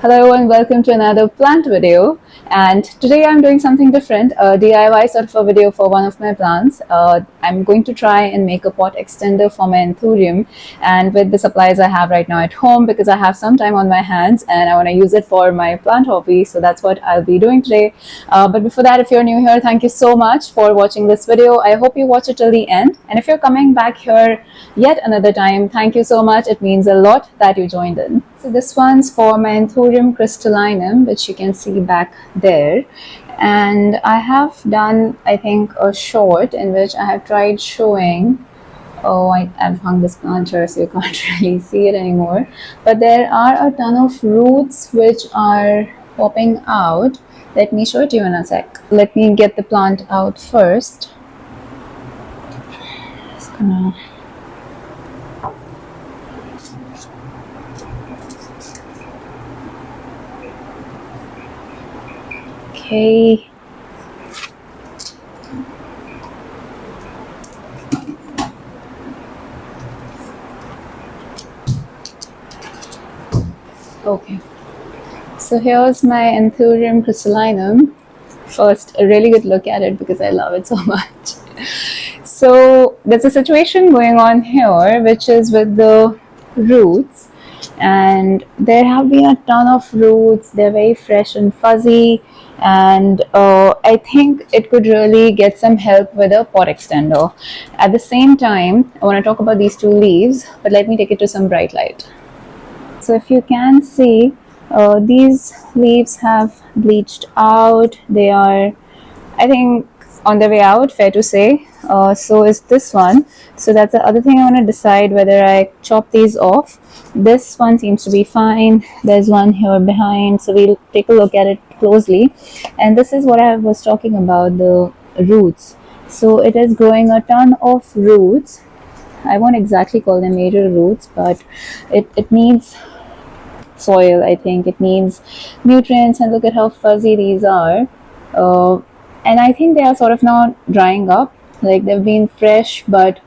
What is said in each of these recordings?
Hello and welcome to another plant video, and today I'm doing something different, a DIY sort of a video for one of my plants. I'm going to try and make a pot extender for my Anthurium, and with the supplies I have right now at home, because I have some time on my hands and I want to use it for my plant hobby, so that's what I'll be doing today. But before that, if you're new here, thank you so much for watching this video. I hope you watch it till the end, and if you're coming back here yet another time, thank you so much. It means a lot that you joined in. So this one's for my Anthurium Crystallinum, which you can see back there. And I have done, I think, a short in which I have tried showing, I've hung this plant here so you can't really see it anymore. But there are a ton of roots which are popping out. Let me show it to you in a sec. Let me get the plant out first. Just gonna... Okay. Okay. So here's my Anthurium Crystallinum. First, a really good look at it because I love it so much. So there's a situation going on here which is with the roots, and there have been a ton of roots. They're very fresh and fuzzy, and I think it could really get some help with a pot extender. At the same time, I want to talk about these two leaves, but let me take it to some bright light. So if you can see, these leaves have bleached out. They are, I think, on their way out, fair to say. So is this one. So that's the other thing I want to decide, whether I chop these off. This one seems to be fine. There's one here behind, so we'll take a look at it closely. And this is what I was talking about, the roots. So it is growing a ton of roots. I won't exactly call them major roots, but it needs soil. I think it needs nutrients, and look at how fuzzy these are. And I think they are sort of now drying up. Like, they've been fresh, but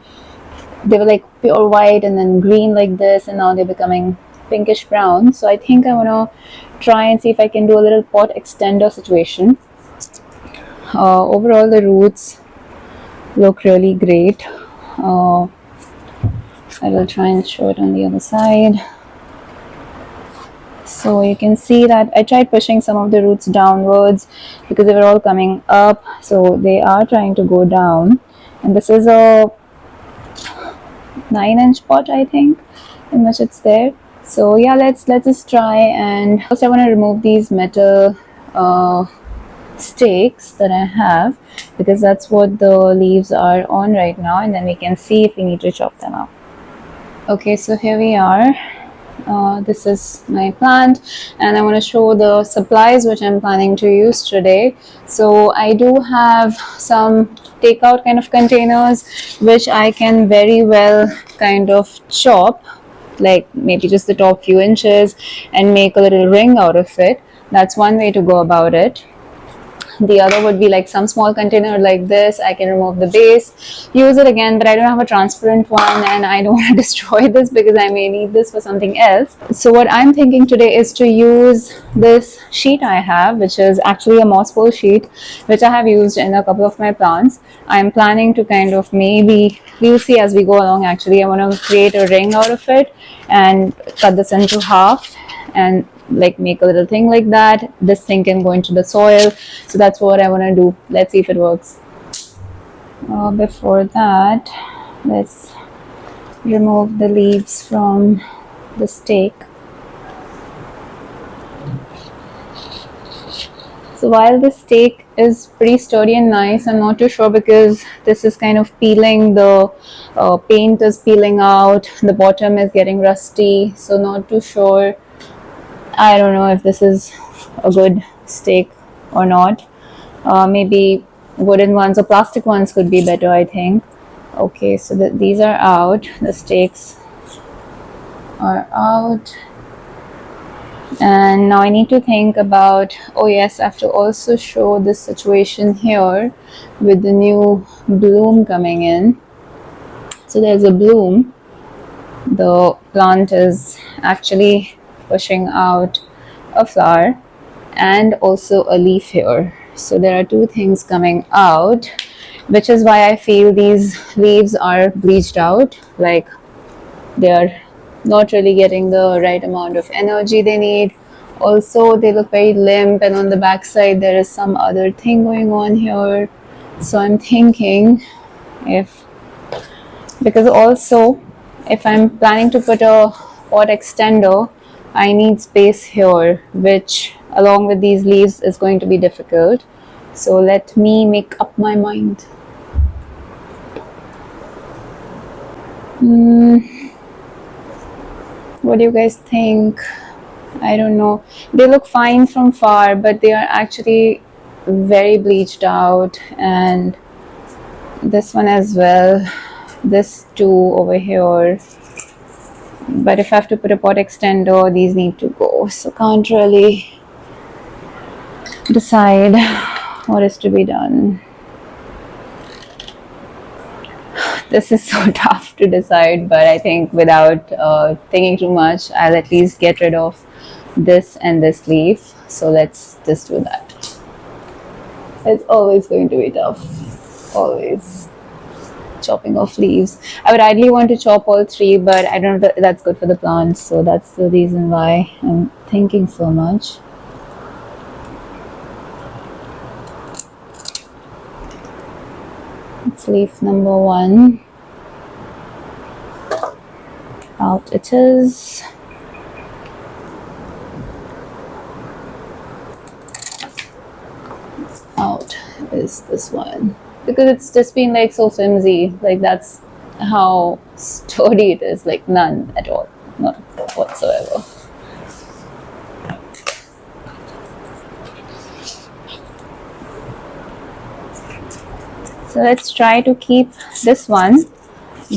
they were like pure white and then green like this, and now they're becoming pinkish brown. So I think I want to try and see if I can do a little pot extender situation. Overall, the roots look really great. I will try and show it on the other side. So you can see that I tried pushing some of the roots downwards because they were all coming up, so they are trying to go down. And this is a 9-inch pot, I think, in which it's there. So yeah, let's just try. And first I want to remove these metal stakes that I have, because that's what the leaves are on right now, and then we can see if we need to chop them up. Okay, so here we are. This is my plant, and I want to show the supplies which I'm planning to use today. So I do have some takeout kind of containers which I can very well kind of chop, like maybe just the top few inches, and make a little ring out of it. That's one way to go about it. The other would be like some small container like this. I can remove the base, use it again, but I don't have a transparent one, and I don't want to destroy this because I may need this for something else. So what I'm thinking today is to use this sheet I have, which is actually a moss pole sheet, which I have used in a couple of my plants. I'm planning to kind of, maybe we'll see as we go along. Actually, I want to create a ring out of it and cut this into half and like make a little thing like that. This thing can go into the soil, so that's what I want to do. Let's see if it works. Before that, let's remove the leaves from the stake. So while the stake is pretty sturdy and nice, I'm not too sure because this is kind of peeling, the paint is peeling out, the bottom is getting rusty, so not too sure. I don't know if this is a good stake or not. Maybe wooden ones or plastic ones could be better, I think. Okay, so these are out. The stakes are out. And now I need to think about, oh yes, I have to also show this situation here with the new bloom coming in. So there's a bloom. The plant is actually pushing out a flower and also a leaf here. So there are two things coming out, which is why I feel these leaves are bleached out, like they are not really getting the right amount of energy they need. Also, they look very limp, and on the back side there is some other thing going on here. So I'm thinking, if because also if I'm planning to put a pot extender, I need space here, which along with these leaves is going to be difficult. So let me make up my mind. What do you guys think? I don't know. They look fine from far, but they are actually very bleached out, and this one as well, this too over here. But if I have to put a pot extender, these need to go, so can't really decide what is to be done. This is so tough to decide, but I think without thinking too much, I'll at least get rid of this and this leaf. So let's just do that. It's always going to be tough, always. Chopping off leaves. I would ideally want to chop all three, but I don't know if that's good for the plants, so that's the reason why I'm thinking so much. It's leaf number 1. Out it is. Out is this one, because it's just been like so flimsy, like that's how sturdy it is, like none at all, not whatsoever. So let's try to keep this one,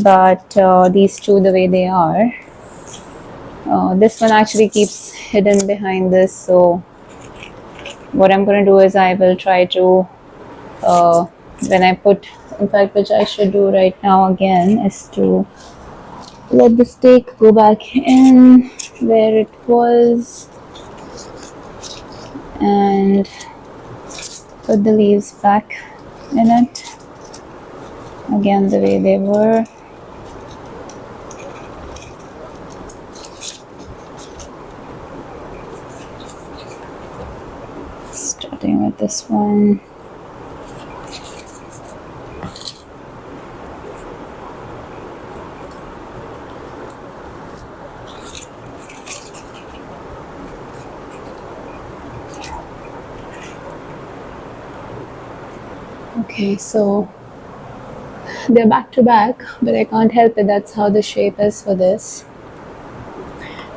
but these two the way they are. This one actually keeps hidden behind this, so what I'm going to do is I will try to, when I put, in fact, which I should do right now again, is to let the stake go back in where it was and put the leaves back in it again the way they were. Starting with this one. Okay, so they're back to back, but I can't help it, that's how the shape is for this.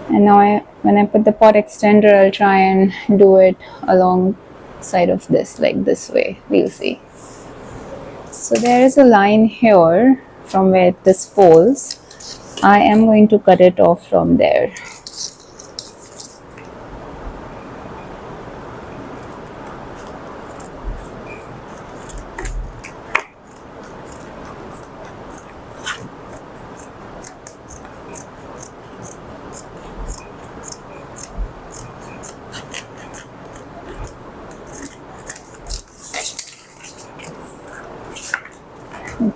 And now when I put the pot extender, I'll try and do it alongside of this, like this way, we'll see. So there is a line here from where this folds. I am going to cut it off from there.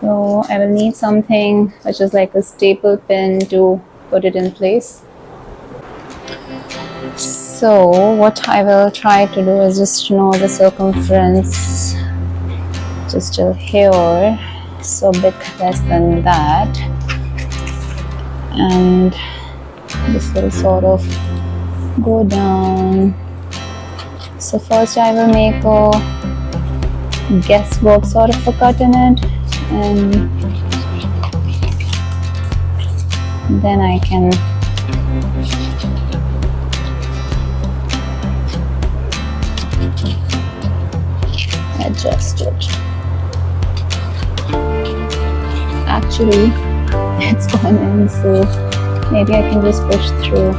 So I will need something which is like a staple pin to put it in place. So what I will try to do is just know the circumference just till here, so a bit less than that, and this will sort of go down. So first I will make a guesswork sort of a cut in it, and then I can adjust it. Actually, it's gone in, so maybe I can just push through.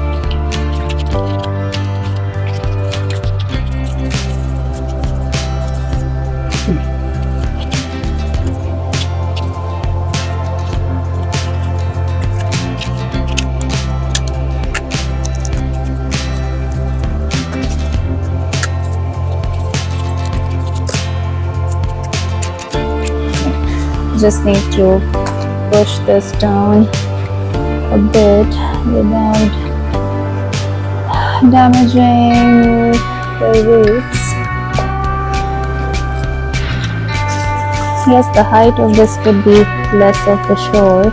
just need to push this down a bit without damaging the roots. Yes, the height of this could be less of the shore.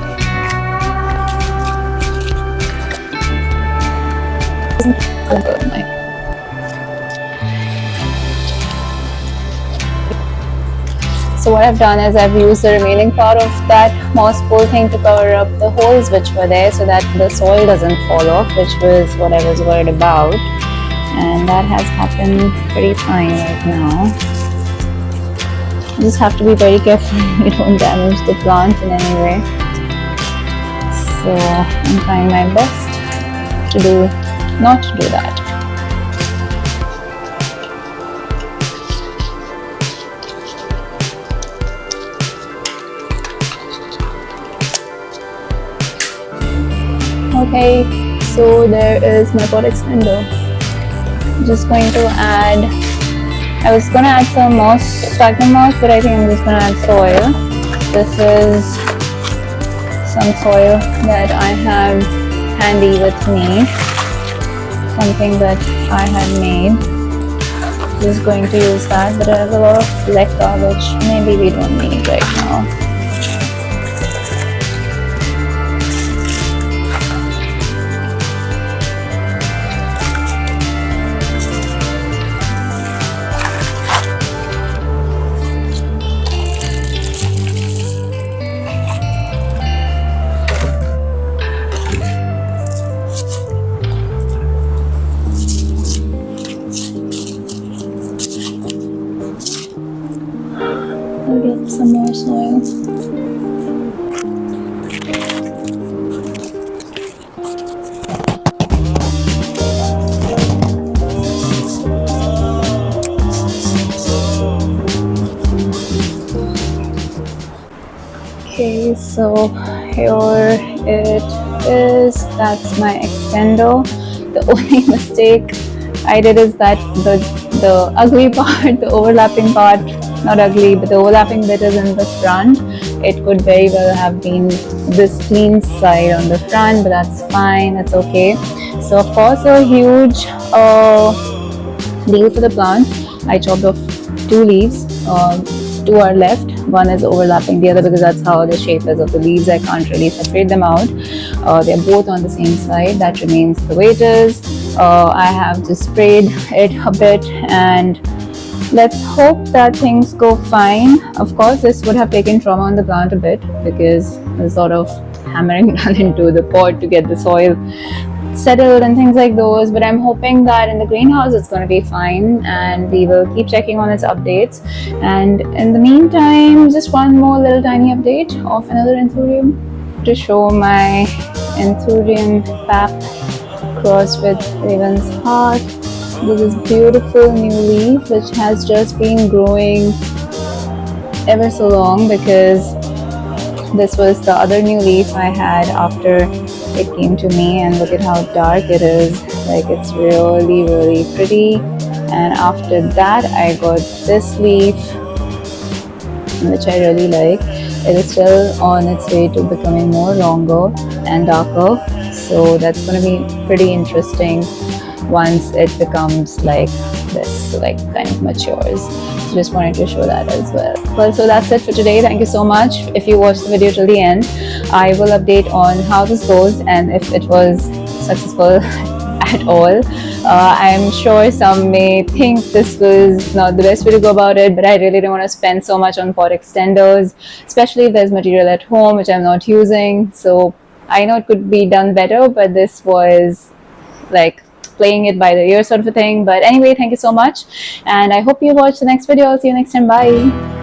So what I've done is I've used the remaining part of that moss pole thing to cover up the holes which were there so that the soil doesn't fall off, which was what I was worried about. And that has happened pretty fine right now. You just have to be very careful you don't damage the plant in any way. So I'm trying my best to not do that. Okay, so there is my pot extender. Just going to add, I was going to add some moss, sphagnum moss, but I think I'm just going to add soil. This is some soil that I have handy with me, something that I had made. Just going to use that, but I have a lot of leca which maybe we don't need right now. I'll get some more soil. Okay, so here it is. That's my extender. The only mistake I did is that the ugly part, the overlapping part, not ugly, but the overlapping bit is in the front. It could very well have been this clean side on the front, but that's fine, that's okay. So of course a huge deal for the plant. I chopped off 2 leaves, 2 are left, one is overlapping the other because that's how the shape is of the leaves. I can't really separate them out. They're both on the same side. That remains the way it is. I have just sprayed it a bit and let's hope that things go fine. Of course, this would have taken trauma on the plant a bit because I was sort of hammering down into the pot to get the soil settled and things like those, but I'm hoping that in the greenhouse it's going to be fine and we will keep checking on its updates. And in the meantime, just one more little tiny update of another Anthurium to show my Anthurium pap crossed with Raven's Heart. This is beautiful new leaf which has just been growing ever so long because this was the other new leaf I had after it came to me, and look at how dark it is. Like, it's really pretty. And after that I got this leaf which I really like. It is still on its way to becoming more longer and darker, so that's going to be pretty interesting once it becomes like this, like kind of matures. So just wanted to show that as well. Well, so that's it for today. Thank you so much. If you watched the video till the end, I will update on how this goes and if it was successful at all. I'm sure some may think this was not the best way to go about it, but I really don't want to spend so much on pot extenders, especially if there's material at home which I'm not using. So I know it could be done better, but this was like playing it by the ear sort of a thing. But anyway, thank you so much and I hope you watch the next video. I'll see you next time. Bye.